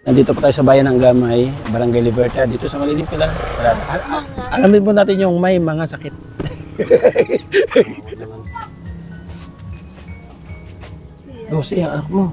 Nandito po tayo sa bayan ng Gamay, Barangay Libertad, dito sa Malilim Pilar. Alamin po natin yung may mga sakit. Dosi ang anak mo.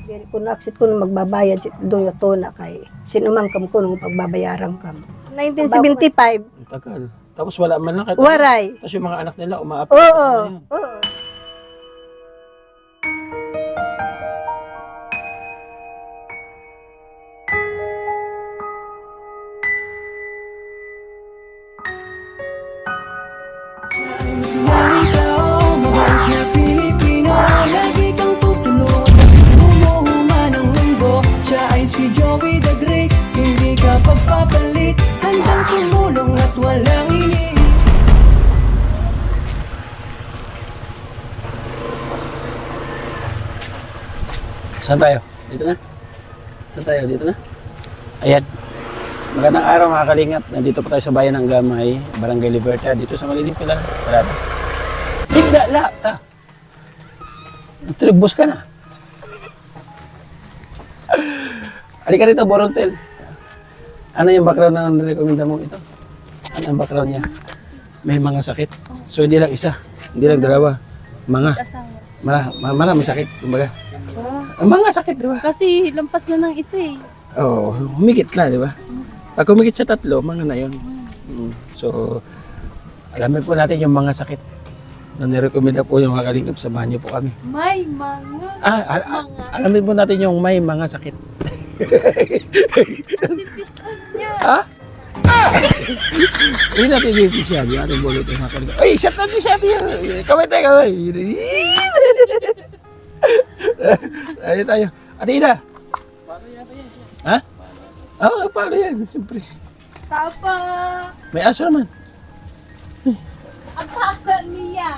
Dili ko na-accept ko nung magbabayad doon ito na kay sinumang kam ko nung pagbabayaran kam. 1975, Tagal. Tapos wala man lang. waray. Tapos yung mga anak nila umaapi. Oo, oo. Saan tayo? Dito na? Saan tayo? Dito na? Ayan. Magandang araw mga kalingap. Nandito po tayo sa bayan ng Gamay, Barangay Libertad, dito sa Malilim Pilar. Higda la! Ta! Tulugbos ka na. Halika rito, Borontel. Ano yung background na nirekomenda mo ito? Ano ang background niya? May mga sakit. So hindi lang isa, hindi lang dalawa. Marami sakit, kumbaga. Mga sakit, di ba? Kasi lampas na ng isa eh. Oo, humigit na, di ba? Pag humigit sa tatlo, mga na yun. So, alamin po natin yung mga sakit na nirekomenda po yung mga kalingap. Samahan niyo po kami. May mga... Alamin po natin yung may mga sakit. Sintisan niya. Ha? Hindi natin ibibig siya. Hindi natin bulot yung mga kalingap. Ay, shut natin siya. Kamay tayo, kamay. Ayo tayo. Ate Ida. Ha? Oo, paano yan? Siyempre. Papa! May aso naman. Ang papa niya.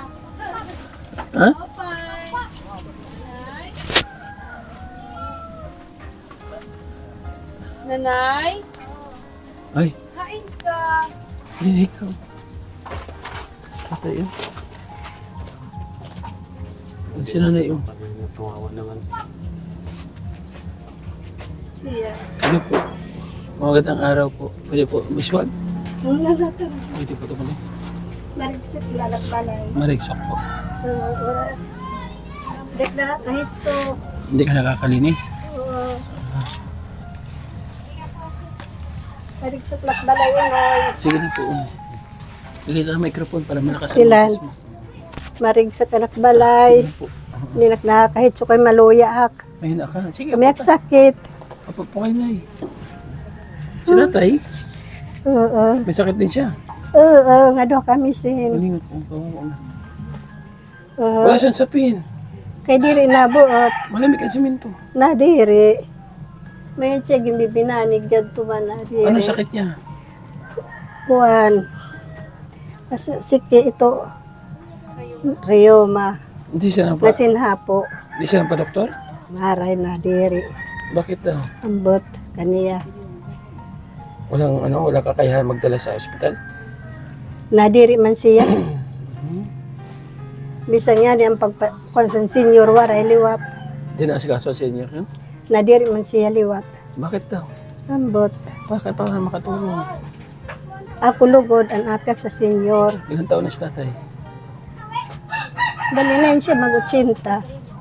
Ha? Papa! Nanay? Ay, Kain ka. hindi ikaw. Patay yun. Sino na yun? Siya. Ano po? Magandang araw po. Pwede po, miswag. Nung nalatar, Pwede po ito pala. marigsip lalagbalay. Marigsak po. Wala. Dek na kahit so. Hindi ka nakakalinis. Marigsip lakbalay yun oy. Sige na po. Bigay ka ng microphone para malakas ang Ilan? boses mo. Marigsip balay. Sige na po. Hindi kahit so kay maluya ak. Mahina ka. Sige Kami po. sakit. Apo po kayo na eh. Si tatay, Oo. may sakit din siya. Oo, nga doon kami sin. Malingat po. Kawawa na. Oo. Wala siyang sapin. Kay diri nabuot. Malamig ang simento. Na diri. May siya gimbi binanig gadto man na diri. Ano sakit niya? Kuan. Kasi siki ito. Rioma. Hindi siya napa, Nasinha po. hindi siya napa doktor? Maray na diri. Bakit daw? Ambot kaniya. Walang kakayahan magdala sa ospital? Nadiri man siya. Bisan nga di ang pagkonsan senior waray liwat. Hindi na asikaso sa senior yun? Nadiri man siya liwat. Bakit daw? Ambot. Bakit para makatulong? Ako lugod ang apyak sa senior. Ilang taon na si tatay? Dali na yun siya mag-80.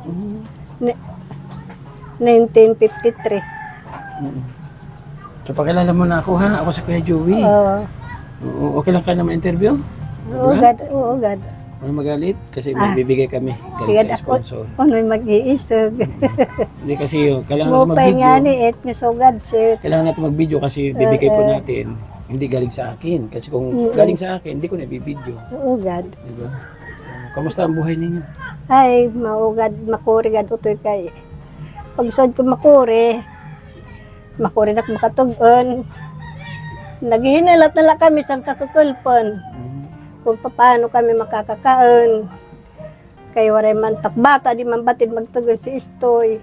Mm. 1953. So pakilala mo na ako ha? Ako si Kuya Joey. Oo. Okay lang ka na ma-interview? Oo, gad. Oo, gad. Wala magalit? Kasi may bibigay kami galing Kaya sa ako, sponsor. ano mag-iisog. Hindi kasi yun, kailangan natin Mupay nga mag-video. ni et nga sugad siya. Kailangan natin mag-video kasi bibigay po natin. Hindi galing sa akin. Kasi kung galing sa akin, hindi ko na bibidyo. Oo, gad. Diba? Kamusta ang buhay ninyo? Ay, maugad, makuri gad utoy kay. Pagsod ko makuri na makatugon. Naghihinalat na lang kami sa kakukulpon. Kung paano kami makakakaon. Kay waray man takbata, di man batid magtugon si Istoy.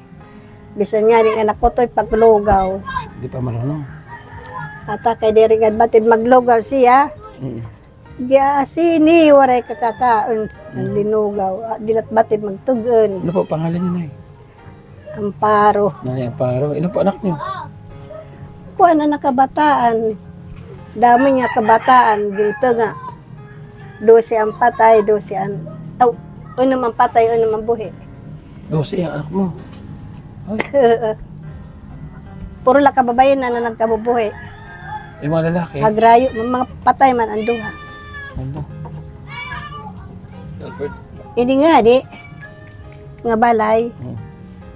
Bisan nga rin anak ko to'y paglugaw. Hindi pa marunong. Ata kay di rin batid maglugaw siya. Giya sini waray kakakaon ng linugaw. Dilat batid magtugon. Ano po pangalan niyo na Amparo. Nanay Amparo. Ilan po anak niyo? Kuha na nakabataan. Dami niya kabataan. Ginto nga. 12 ang patay, 12 ang... Oh, uno man patay, uno man buhi. 12 ang anak mo. Puro lang kababayan na nagkabubuhi. Yung mga lalaki. Agrayo, mga patay man ang duha. Ano? Albert. Ini nga di, nga balay.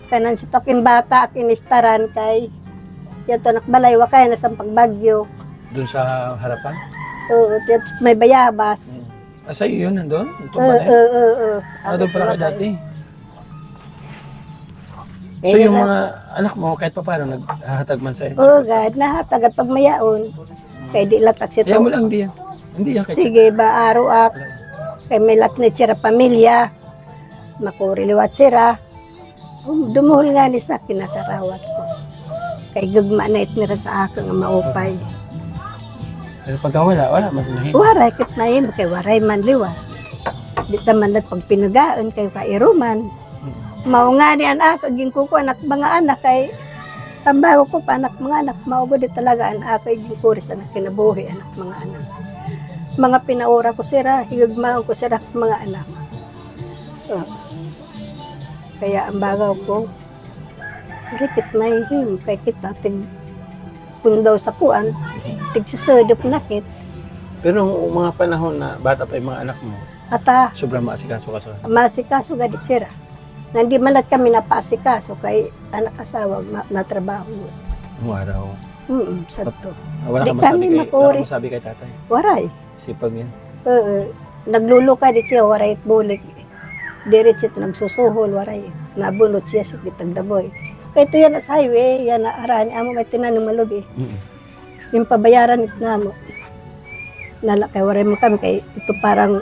Kanan si Tokin bata, kinistaran kay yato nakbalay, wakay na sa pagbagyo. Doon sa harapan? Oo, may bayabas. Sa'yo yun, nandun? Ito ba na yun? Doon pala kayo dati. So yung mga anak mo, kahit pa paano, naghahatag man sa'yo? Oo, God, nahatag at pagmayaon. Kay di latak si Kaya mo lang diyan. Hindi yan. Sige ba, araw kay may latnit sira pamilya. Makuriliwat sira. Dumuhol nga ni sa kinakarawat ko. Kay gagma na itnira sa akin nga maupay. Pero pagka wala magnahin. Waray kit na yun, kay waray man liwat. Di taman na pag pinugaan kay kairuman. Mao nga ni anak, aging ko anak mga anak kay tambago ko pa anak mga anak. Maugo di talaga anak kay aging kuris anak kinabuhi anak mga anak. Mga pinaura ko sira, higagmaan ko sira mga anak. Kaya ang bagaw ko, rikit na him kay kita tig kung daw sa kuan, tig sasadop nakit. Pero nung mga panahon na bata pa yung mga anak mo, Ata, sobrang maasikaso ka sa masikaso gadit sira. Nandi malat kami napasikaso kay anak asawa na trabaho. nung araw. Sakto. Wala Di kang kami masabi makuri. masabi kay tatay. Waray. Sipag yan. Nagluluka dit siya, waray at bulik. Dirit siya nagsusuhol, waray. Nabunot siya sa kitang daboy. Kaya ito yan sa highway, yan na arani. Amo may tinanong malubi. Yung pabayaran ito na mo. Nalakay, waray mo kami. Kaya ito parang,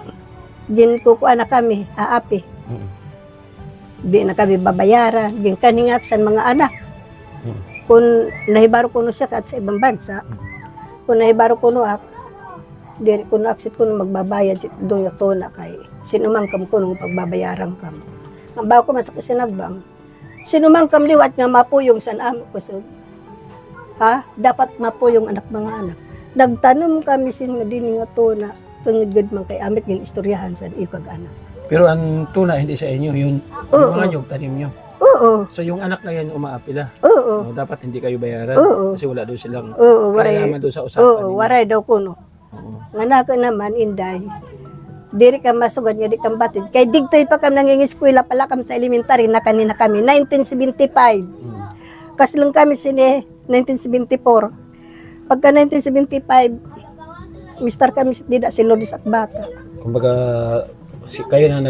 din kukuha na kami, aapi. Di na kami babayaran. Din kaningak sa mga anak. Kung nahibaro ko no siya at sa ibang bansa, kung nahibaro ko no ak, diri ko no aksit ko no magbabayad doon yung tona kay sinumang kam ko nung pagbabayaran kam. Ang bago ko masakit sinagbang, sinumang kam liwat nga mapuyong san amo ko so. Ha? Dapat mapuyong anak mga anak. Nagtanom kami sin nga din nga tona, tungod gud man kay amit ng istoryahan sa ikag anak. Pero ang tuna hindi sa inyo, yun Oo. yung mga nyug, tanim nyo. Oo. So yung anak na yan umaapila. Oo. No, dapat hindi kayo bayaran. Oo. Kasi wala doon silang Oo, waray. kalaman doon sa usapan. Oo, waray daw kuno. Nga nako naman, inday. Diri ka masugod nga di kang batid. Kay digtoy pa kami nangingiskwela pala kami sa elementary na kanina kami. 1975. Kaslong kami sini 1974. Pagka 1975, Mr. kami dida si Lourdes at Bata. Kumbaga, kayo na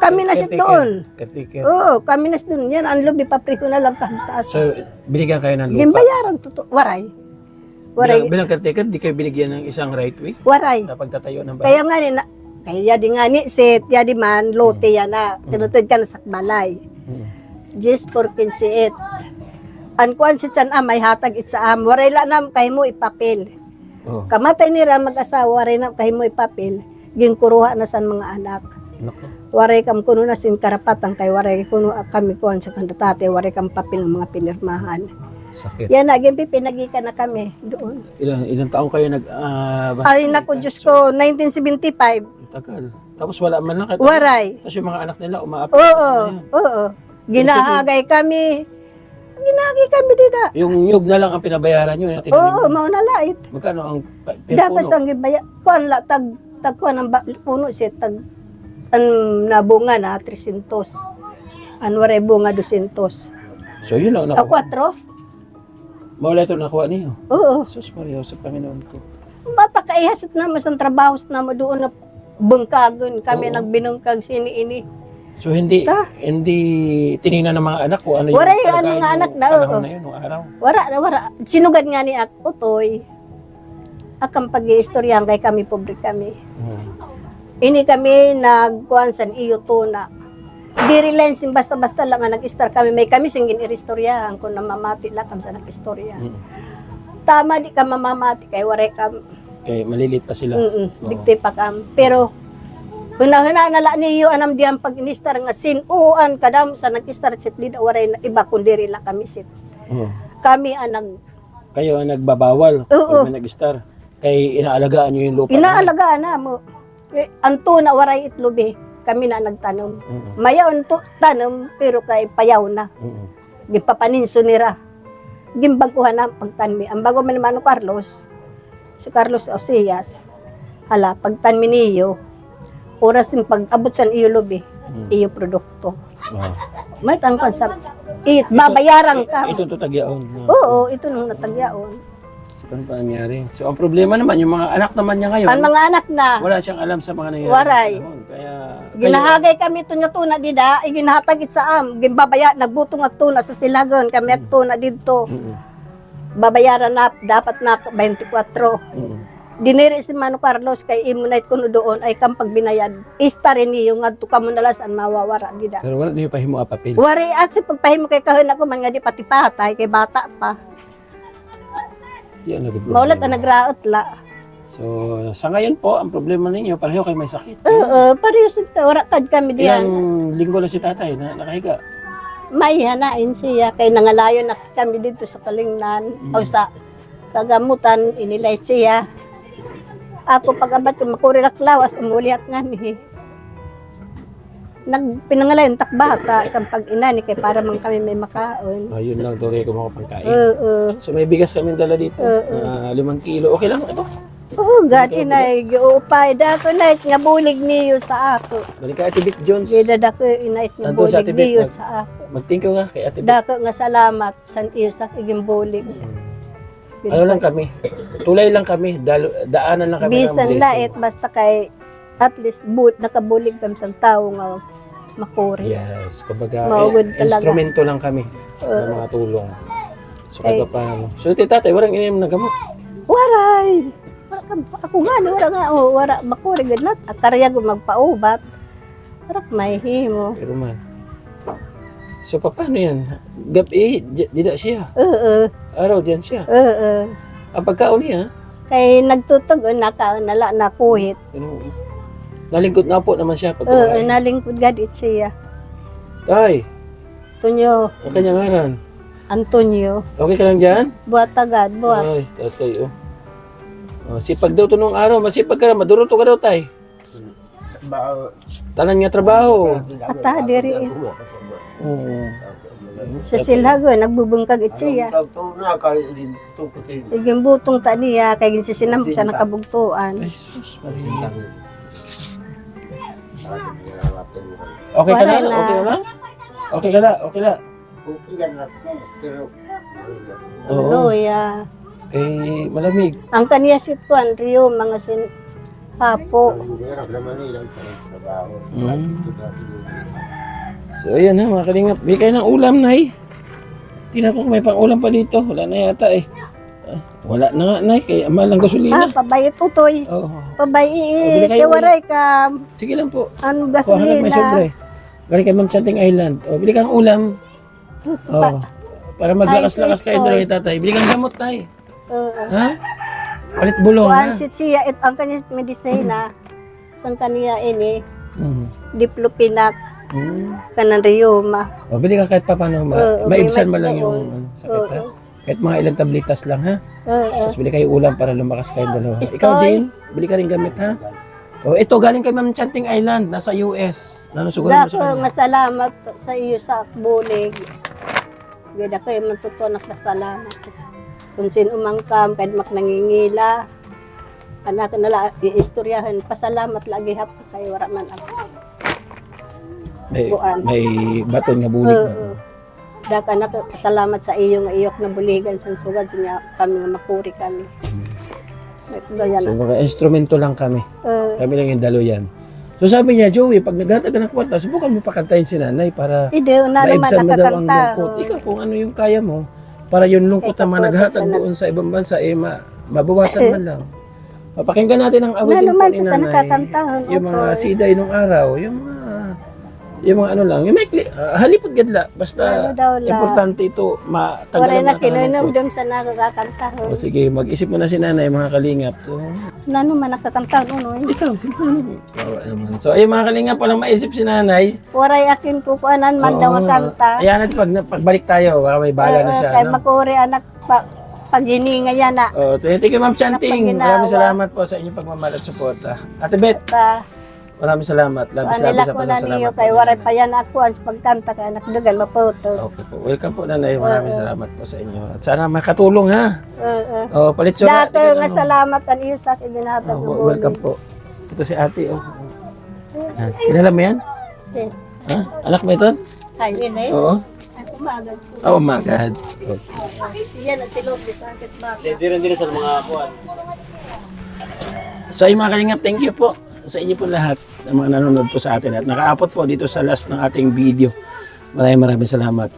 Kami na sit doon. Caretaker. Oo, kami na sit doon. Yan, ang lobby, papriho na lang taas. So, binigyan kayo ng lupa. Gimbayaran, waray. Waray. Bilang caretaker, di kayo binigyan ng isang right way Waray. na pagtatayo ng bahay. Kaya nga ni, kaya di nga ni, set, ya di man, lote yan na. Tinutod ka na sa balay. Just for 15 Ang kuan si Chan may hatag it sa am. Waray la nam, kay mo ipapil. Oh. Kamatay nira mag-asawa, waray nam, kay mo ipapil. Ginkuruha na sa mga anak. Nako. Waray kam kuno na sin karapatan, kay waray kuno kami kuan sa kandatate, waray kam papil ng mga pinirmahan. Sakit. Yan na, gimpi pinagikan na kami doon. Ilang taong kayo Ay naku, Diyos ko, 1975. Tagal. Tapos wala man lang. Waray. Tapos yung mga anak nila umaapit. Oo, oo. Ginahagay kami. Ginahagay kami dida. Yung nyug na lang ang pinabayaran nyo. Oo, mauna lait. Magkano ang per Datas puno? ang gibaya. Kuan la tag kuan ang puno siya tag an nabunga na 300. An waray bunga 200. So yun lang Ta nakuha. 4. Mawala ito nakuha niyo. Oo. Sus Maria sa Panginoon ko. Bata kaihasit na mas ang trabaho na mo doon na bungkagon kami Oo. nagbinungkag sini ini. So hindi tiningnan ng mga anak ko ano yung Waray, ang kalagayan mga nung anak na, panahon oo. na yun, nung araw. Wara. Sinugad nga ni Utoy. Akang pag-iistoryahan kay kami, pobre kami. Ini kami nagkuhan sa iyo tuna. Di relensin, basta-basta lang nga nag-star kami. May kami singin iristoryahan kung namamati lang kami sa nag-istorya. Tama di ka mamamati kay waray kam. Kaya malilit pa sila. Digti pa kam. Pero Huna-huna nala niyo anam diyan pag inistar nga sinuan kadam sa nag-istar sit di waray na iba kundi rin lang kami sit. Oo. Kami anang Kayo ang nagbabawal Oo. pag may nag-star. Kay inaalagaan nyo yung lupa. inaalagaan na mo. Anto na waray itlubi kami na nagtanom. Oo. Mayaon to tanom pero kay payaw na. Oo. Gipapaninso nira. Gimbaguhan na pagtanmi. Ang bago man naman Carlos, si Carlos Oseas, hala, pagtanmi niyo, oras din pag-abot sa iyo lubi, iyo produkto. Wow. May tangkan sa babayaran ka. Ito tagyaon. Oo, ito nung natagyaon. So, ano pa nangyari? So, ang problema naman, yung mga anak naman niya ngayon, Ang mga anak na, wala siyang alam sa mga nangyari. Waray. Kaya, ginahagay kami tuna dida, iginahatag sa am, gimbabaya, nagbutong at tuna sa silagon, kami at tuna dito. Babayaran na, dapat na 24. Diniri si Mano Carlos kay imunay kuno doon ay kang pagbinayad. Ista rin niyo nga to kamo nalas an mawawara dida. Pero wala niyo pahimo apapil. Wari at si pagpahimo kay kahon ako man nga di pati patay kay bata pa. Yan naging Maulat problema. ang nagraot la. So, sa ngayon po, ang problema ninyo, pareho kayo may sakit. Oo, pareho sa wara kad kami diyan. Ilang linggo na si tatay na nakahiga. May hanain siya kay nangalayo na kami dito sa Kalingnan o sa kagamutan inilay siya. Ako pag-abat ko makurirak lawas umuliak nga ni. Nagpinangalayon takbata sa pag-inani kay para man kami may makaon. Ayun lang, Dore, kung makapagkain. Oo. So, may bigas kami dala dito. Oo. 5 kilo. Okay lang ito. Oh, God, inay, giupay. Dako na nga bulig niyo sa ako. Balik ka, Ate Vic Jones. Gida dako inait nga Nandun sa bulig Ate Vic, niyo sa ako. Mag-thank you ka kay Ate Vic. Dako nga salamat sa iyo sa iging bulig. Ano lang kami, tulay lang kami, daanan lang kami ng Bisan blessing. lait, basta kay at least nakabulig kami sa tao nga makuri. Yes, kumbaga, Maugod talaga. instrumento lang kami ng mga tulong. So, kahit paano. So, tatay, walang ininom na gamot. Waray! Ako nga, wara makuri ganat. At tarya ko magpaubat. Wara may himo. Pero man. So, paano yan? Gabi, dida siya. Oo, Araw, diyan siya. oo. Ang pagkaon niya, Kay nagtutog, nala nakuhit. nalingkod na po naman siya pag Oo, kumain. nalingkod gadit siya. Tay, Tunyo, ang kanyang ngaran. Antonio. Okay ka lang dyan? Buhat agad, buhat. Ay, tatay, oh. Sipag daw to nung araw. Masipag ka na. Maduruto ka daw, tay. Tanan nga trabaho. Ata, diri. Oo. Sa silhago, nagbubungkag it siya. Iging butong ta niya, kay ginsisinam sa nakabugtuan. Ay, sus, Maria. Okay ka na? Wala na. Okay ka na? Okay ka na? Okay na? Oo. Loya. Eh, malamig. Ang kaniya sitkuan, Rio, mga hapo. So, ayan ha, mga kalingap. Bigay ng ulam, Nay. Tingnan ko kung may pang-ulam pa dito. Wala na yata eh. Wala na nga, Nay. Kaya mahal ng gasolina. Pabayit utoy. Oo. Pabayit. Bili kayo Tiwaray ka. Sige lang po. Ang Kuha ka lang may gasolina. sobre. Galing kay Ma'am Chanting Island. O, bili kang ulam. Oh. Para maglakas-lakas kayo dalawa ni tatay. Bili kang gamot, Tay. Ha? Palit bulong, ha? Kuan sit siya, ang kaniya medisina. Sang kaniya ini, Mhm. diplopinak, kanan rioma. O, bili ka kahit pa paano. Oo, Maibsan mo may lang doon. yung sakit, ha? Oo. Kahit mga ilang tablitas lang, ha? Oo. Tapos bili kayo ulam para lumakas kayong dalawa. Istoy. Ikaw din, bili ka rin gamit, ha? O, ito, galing kay Ma'am Chanting Island. Nasa US. Nanusugan mo Dako, sa kanya. masalamat sa iyo sa bulig. Gada kayo matutunak na salamat. Kung sino umangkam, kahit mak nangingila, anak nala, iistoryahan, pasalamat lagi hap kayo, wala man ako. May baton nga bulig. Oo. Daka na pasalamat sa iyo nga iyok na buligan sa sugad siya kami nga makuri kami. Ganyan So, na. mga instrumento lang kami. Kami lang yung dalo yan. So, sabi niya, Joey, pag naghatag ka ng kwarta, subukan mo pakantayin si nanay para Hindi, na naman maibsan mo daw ang nakakanta. lungkot. Ikaw, kung ano yung kaya mo, para yung lungkot na mga Kay naghatag kapote sa doon sa ibang bansa, mabawasan man lang. Papakinggan natin ang Na awitin po naman ni sa nanay. nakakanta. Yung mga siday nung araw, yung mga Yung mga ano lang, yung maikli, halipod gadla. Basta Ano daw la? importante ito, Waray matanggalan na na kinainom kalungkot. dum sa nakakantahon. O sige, mag-isip mo na si nanay, mga kalingap. So, Nano man nakakantahon unoy. ikaw, si nanay. Kawawa naman. So, ayun mga kalingap, walang maisip si nanay. Waray akin kukuanan man daw Oo. makanta. Ayan natin, pagbalik tayo, baka may bala na siya. Kay No? makuri anak paghininga yan na. Oh, thank you Ma'am Chanting. Napaginawa. Maraming salamat po sa inyong pagmamahal at suporta. Ate Beth, Ta, maraming salamat. Labis-labis nila sa ko na niyo pasasalamat. kay po, waray nanay. pa yan ako ang pagkanta kay anak dugan maputo. Okay po. Welcome po nanay. Maraming salamat po sa inyo. At sana makatulong ha. Oh, palit so. Dato nga salamat ang iyo sa akin ginhatag Welcome po. Ito si ate. Oh. Ah, kilala mo yan? Si Ha? Anak mo ito? ay ini. Oo. Ay kumagad ko. Oh my God. Siya na silog sa akit bata. So ay mga kalingap, thank you po sa inyo po lahat ng mga nanonood po sa atin at nakaabot po dito sa last ng ating video. Maraming salamat.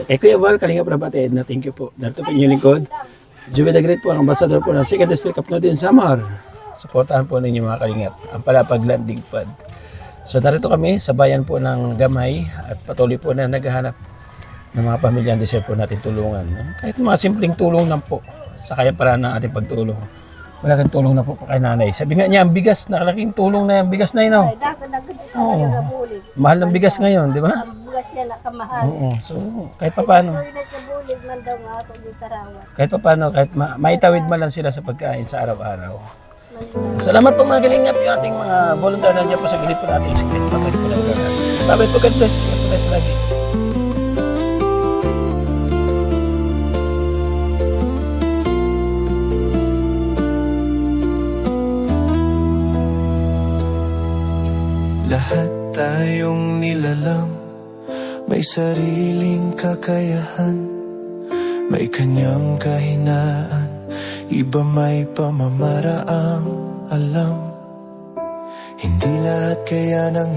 Kay Kuya Val, Kalingap Rabate, na thank you po. Dito po inyong lingkod. Joey the Great po, ang ambassador po ng 2nd District of Northern Samar. Suportahan po ninyo mga kalingap. Ang Palapag Landing Fund. So narito kami sa bayan po ng Gamay at patuloy po na naghahanap ng mga pamilya deserve po natin tulungan. No? Kahit mga simpleng tulong lang po sa kaya paraan ng ating pagtulong. Malaking tulong na po kay nanay. Sabi nga niya, ang bigas, nakalaking tulong na yung bigas na yun. Oh. Ay dato na gud talaga na bulig. Mahal ng bigas ngayon, di ba? Ang bugas niya nakamahal. Oo. So, kahit pa paano, Ito na sa bulig man daw nga ako di tarawat. kahit pa paano, kahit maitawid man lang sila sa pagkain sa araw-araw. Salamat po mga kalingap, yung ating mga volunteer nandiyan po sa gilid po natin. Secret pa po lang gano'n. Babay po, God bless. Kaya po tayo lagi. Lahat tayong nilalang may sariling kakayahan, may kanyang kahinaan, iba may pamamaraang alam. Hindi lahat kaya ng